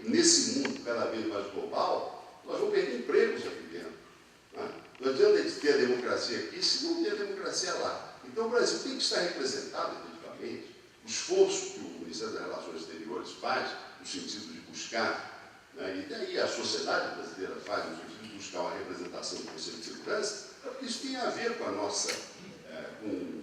nesse mundo cada vez mais global, nós vamos perder empregos aqui dentro. Né? Não adianta ter a democracia aqui se não ter a democracia lá. Então o Brasil tem que estar representado, efetivamente. O esforço que o Ministério das Relações Exteriores faz, no sentido de buscar, né, e daí a sociedade brasileira faz, no sentido de buscar uma representação do Conselho de Segurança, porque isso tem a ver com a nossa, com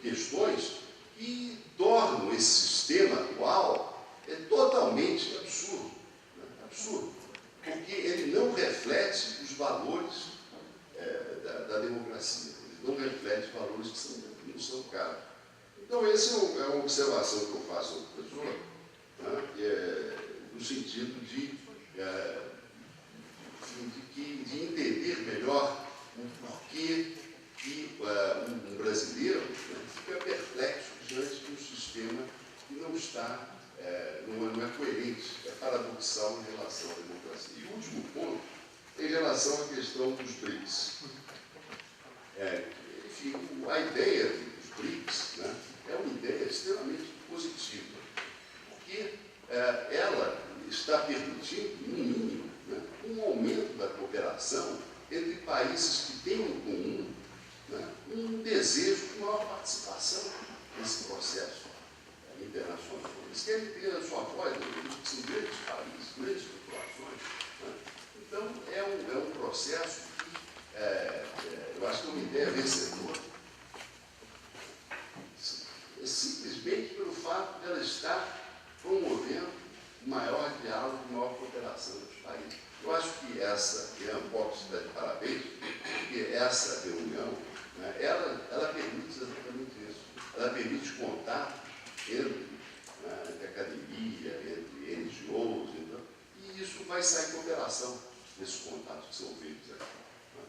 questões que tornam esse sistema atual totalmente absurdo. Né, absurdo. Porque ele não reflete os valores da democracia. Ele não reflete valores que não são caros. Então, essa é uma observação que eu faço ao professor, né, no sentido de entender melhor o porquê que um brasileiro, né, fica perplexo diante de um sistema que não está, não é coerente, é paradoxal em relação à democracia. E o último ponto é em relação à questão dos BRICS. Enfim, a ideia dos BRICS, né, é uma ideia extremamente positiva, porque ela está permitindo, no mínimo, né, um aumento da cooperação entre países que têm em comum, né, um desejo de maior participação nesse processo internacional. Eles querem ter a sua voz, são grandes países, grandes populações. Né? Então, é um processo que eu acho que é uma ideia vencedora. Simplesmente pelo fato de ela estar promovendo maior diálogo, maior cooperação entre os países. Eu acho que a ANPOCS está de parabéns, porque essa reunião, né, ela permite exatamente isso. Ela permite contato entre academia, entre NGOs, então, e isso vai sair cooperação desses contatos que são feitos aqui. Né?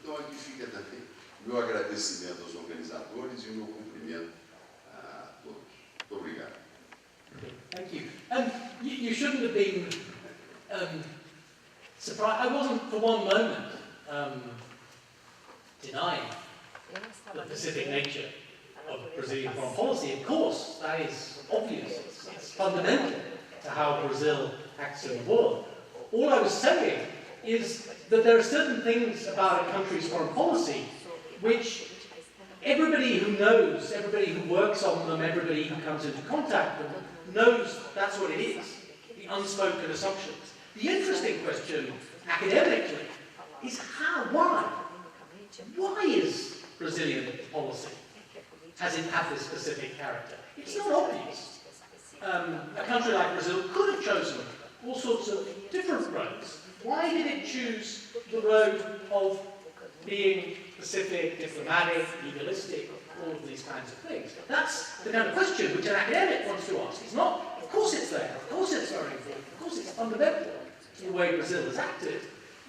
Então, aqui fica também o meu agradecimento aos organizadores e o meu cumprimento a todos. Muito obrigado. Thank you. You shouldn't have been surprised. I wasn't for one moment denying the Pacific nature of Brazilian foreign policy. Of course, that is obvious. It's fundamental to how Brazil acts in the world. All I was saying is that there are certain things about a country's foreign policy which everybody who knows, everybody who works on them, everybody who comes into contact with them, knows that's what it is, the unspoken assumptions. The interesting question, academically, is why is Brazilian policy, has it had this specific character? It's not obvious. A country like Brazil could have chosen all sorts of different roads. Why did it choose the road of being pacific, diplomatic, legalistic, all of these kinds of things? That's the kind of question which an academic wants to ask. It's not, of course it's there, of course it's very important, of course it's fundamental to the way Brazil has acted,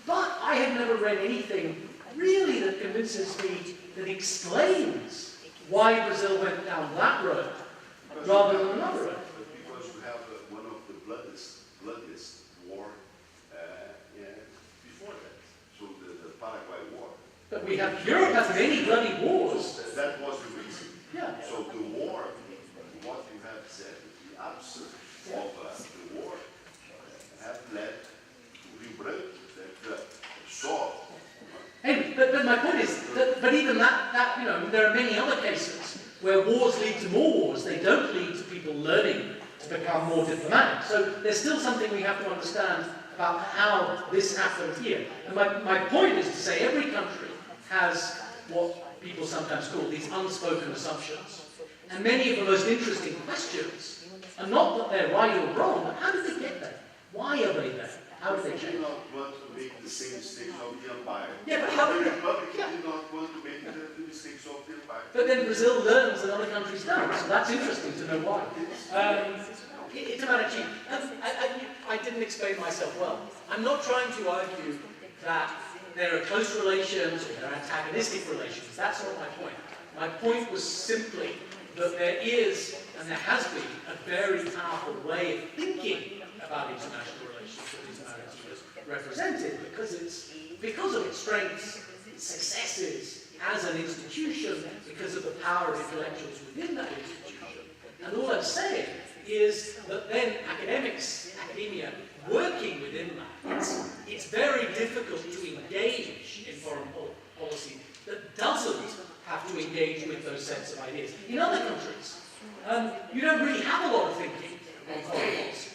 but I have never read anything really that convinces me, that explains why Brazil went down that road rather than another road. Because you have one of the bloodiest war before that, so the Paraguay War. But we have, Europe has many bloody wars. That was the reason. Yeah. So the war, what you have said, the absence of the war have led to Rio that saw. Hey, but my point is that, but even that, you know, there are many other cases where wars lead to more wars. They don't lead to people learning to become more diplomatic. So there's still something we have to understand about how this happened here. And my point is to say every country has what people sometimes call these unspoken assumptions. And many of the most interesting questions are not that they're right or wrong, but how did they get there? Why are they there? How did they change? They did not want to make the same mistakes of the empire. Yeah, but how did the Republic did not want to make the mistakes of the empire. But then Brazil learns that other countries don't, so that's interesting to know why. It's about a change. I didn't explain myself well. I'm not trying to argue that there are close relations or there are antagonistic relations. That's not my point. My point was simply that there is, and there has been, a very powerful way of thinking about international relations that the United States represented, because of its strengths, its successes as an institution, because of the power of intellectuals within that institution. And all I'm saying is that then academics academia working within that, it's very difficult to engage in foreign policy that doesn't have to engage with those sets of ideas. In other countries, you don't really have a lot of thinking on foreign policy.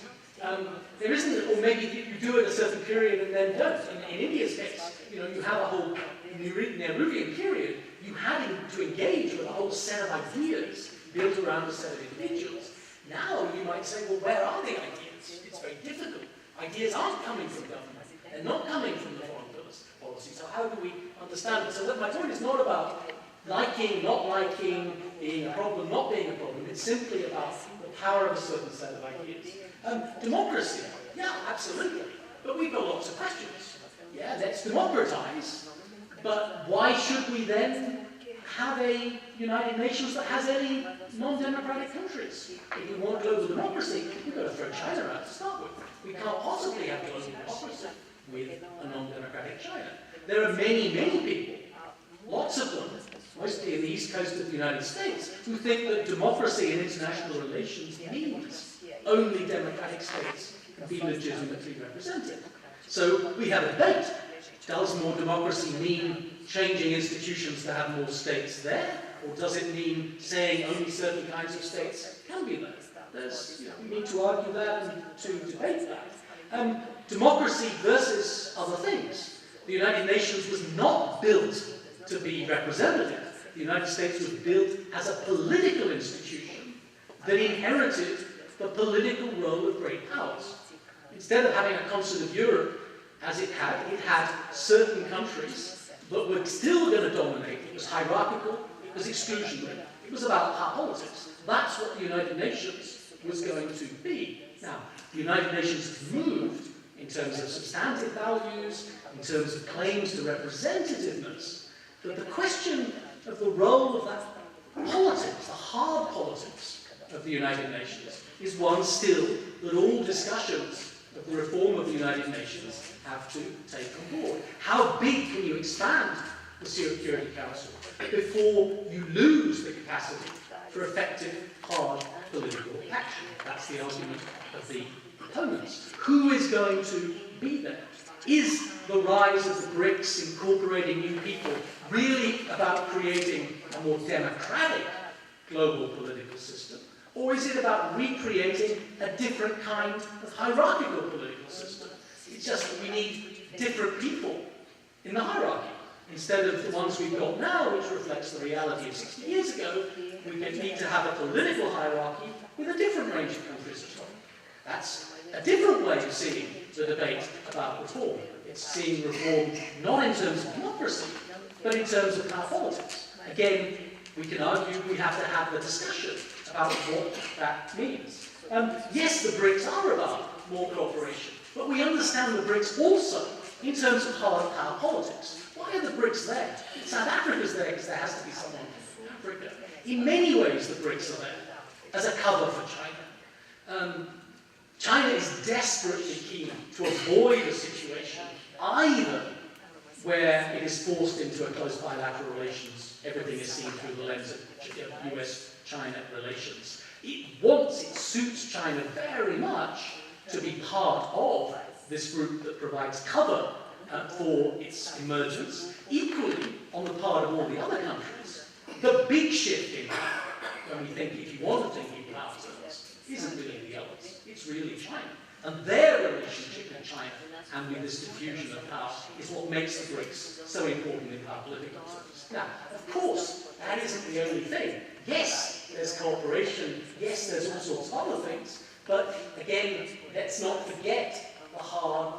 There isn't, or maybe you do it a certain period and then don't. In India's case, you have a whole Nehruvian period. You had to engage with a whole set of ideas built around a set of individuals. Now you might say, well, where are the ideas? It's very difficult. Ideas aren't coming from government. They're not coming from the foreign policy. So how do we understand it? So my point is not about liking, not liking, being a problem, not being a problem. It's simply about the power of a certain set of ideas. Democracy, yeah, absolutely. But we've got lots of questions. Yeah, let's democratize. But why should we then have a United Nations that has any non-democratic countries? If we want global democracy, we've got to throw China out to start with. We can't possibly have global democracy with a non-democratic China. There are many, many people, lots of them, mostly in the east coast of the United States, who think that democracy in international relations means only democratic states can be legitimately represented. So we have a debate. Does more democracy mean changing institutions to have more states there? Or does it mean saying only certain kinds of states can be there? We need to argue that and to debate that. Democracy versus other things. The United Nations was not built to be representative. The United States was built as a political institution that inherited the political role of great powers. Instead of having a concert of Europe, as it had certain countries that were still going to dominate. It was hierarchical, it was exclusionary, it was about power politics. That's what the United Nations was going to be. Now, the United Nations has moved in terms of substantive values, in terms of claims to representativeness, but the question of the role of that politics, the hard politics of the United Nations, is one still that all discussions of the reform of the United Nations have to take on board. How big can you expand the Security Council before you lose the capacity for effective, hard political action? That's the argument of the proponents. Who is going to be there? Is the rise of the BRICS incorporating new people really about creating a more democratic global political system? Or is it about recreating a different kind of hierarchical political system? It's just that we need different people in the hierarchy. Instead of the ones we've got now, which reflects the reality of 60 years ago, we need to have a political hierarchy with a different range of countries as well. That's a different way of seeing the debate about reform. It's seeing reform not in terms of democracy, but in terms of power politics. Again, we can argue we have to have the discussion about what that means. Yes, the BRICS are about more cooperation, but we understand the BRICS also in terms of hard power politics. Why are the BRICS there? South Africa's there because there has to be someone from Africa. In many ways, the BRICS are there as a cover for China. China is desperately keen to avoid a situation either where it is forced into a close bilateral relations, everything is seen through the lens of US-China relations. It suits China very much to be part of this group that provides cover for its emergence. Equally, on the part of all the other countries, the big shift in power, when we think, if you want to think in power terms, isn't really the others, it's really China. And their relationship with China and with this diffusion of power is what makes the BRICS so important in power political terms. Now, of course, that isn't the only thing. Yes, there's cooperation, yes, there's all sorts of other things, but again, let's not forget the hard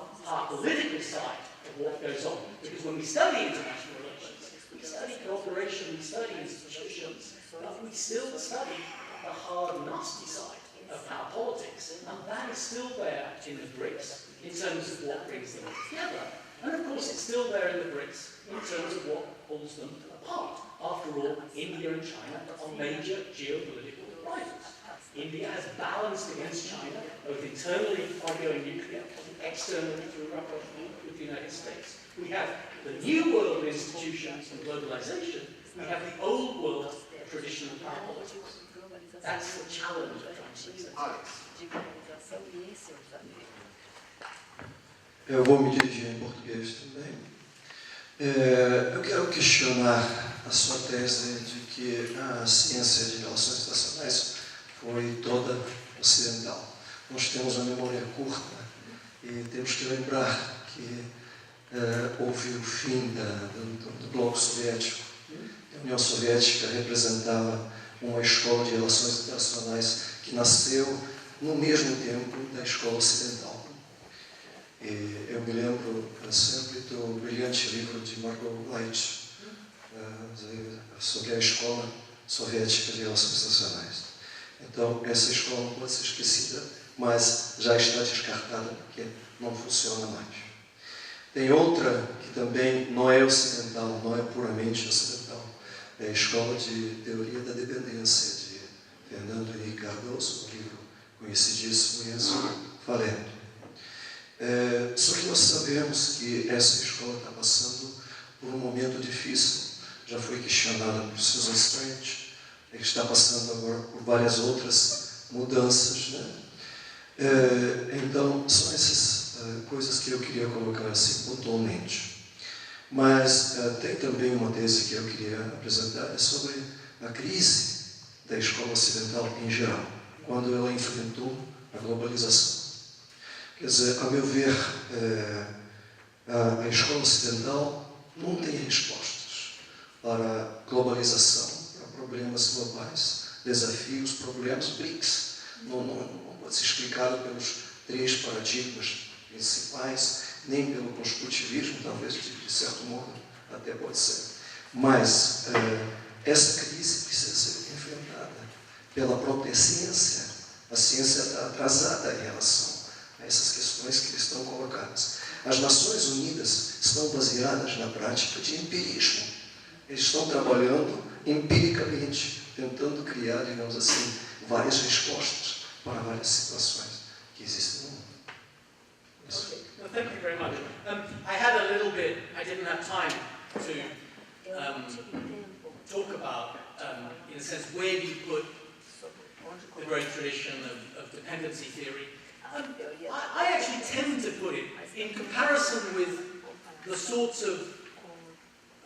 political side of what goes on. Because when we study international relations, we study cooperation, we study institutions, but we still study the hard, nasty side of power politics, and that is still there in the BRICS in terms of what brings them together. And of course, it's still there in the BRICS in terms of what pulls them apart. After all, India and China are major geopolitical rivals. India has balanced against China, both internally by going nuclear, and externally through rapprochement with the United States. We have the new world institutions and globalization. We have the old world of traditional power politics. That's the challenge of trying to Eu vou me dirigir em português também. Eu quero questionar a sua tese de que a ciência de relações internacionais foi toda ocidental. Nós temos uma memória curta e temos que lembrar que houve o fim do bloco soviético. A União Soviética representava uma escola de relações internacionais que nasceu no mesmo tempo da escola ocidental. E eu me lembro sempre do brilhante livro de Margot Light sobre a escola soviética de relações internacionais. Então, essa escola não pode ser esquecida, mas já está descartada porque não funciona mais. Tem outra que também não é ocidental, não é puramente ocidental. É a Escola de Teoria da Dependência, de Fernando Henrique Cardoso, um livro conhecidíssimo e Enzo Falento. Só que nós sabemos que essa escola está passando por um momento difícil. Já foi questionada por Susan Strange, que está passando agora por várias outras mudanças, né? Então, são essas coisas que eu queria colocar assim pontualmente. Mas tem também uma tese que eu queria apresentar, é sobre a crise da escola ocidental em geral, quando ela enfrentou a globalização. Quer dizer, a meu ver, a escola ocidental não tem respostas para a globalização, para problemas globais, desafios, problemas BRICS. Não pode ser explicado pelos 3 paradigmas principais, nem pelo construtivismo, talvez, de certo modo, até pode ser. Mas essa crise precisa ser enfrentada pela própria ciência. A ciência está atrasada em relação a essas questões que estão colocadas. As Nações Unidas estão baseadas na prática de empirismo. Eles estão trabalhando empiricamente, tentando criar, digamos assim, várias respostas para várias situações que existem no mundo. Okay. Well, thank you very much. I had a little bit, I didn't have time to talk about, in a sense, where do you put the great tradition of dependency theory. I actually tend to put it in comparison with the sorts of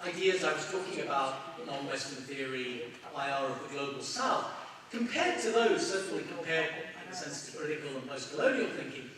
ideas I was talking about, non-Western theory, IR of the global south, compared to those, certainly compared in a sense to critical and post-colonial thinking,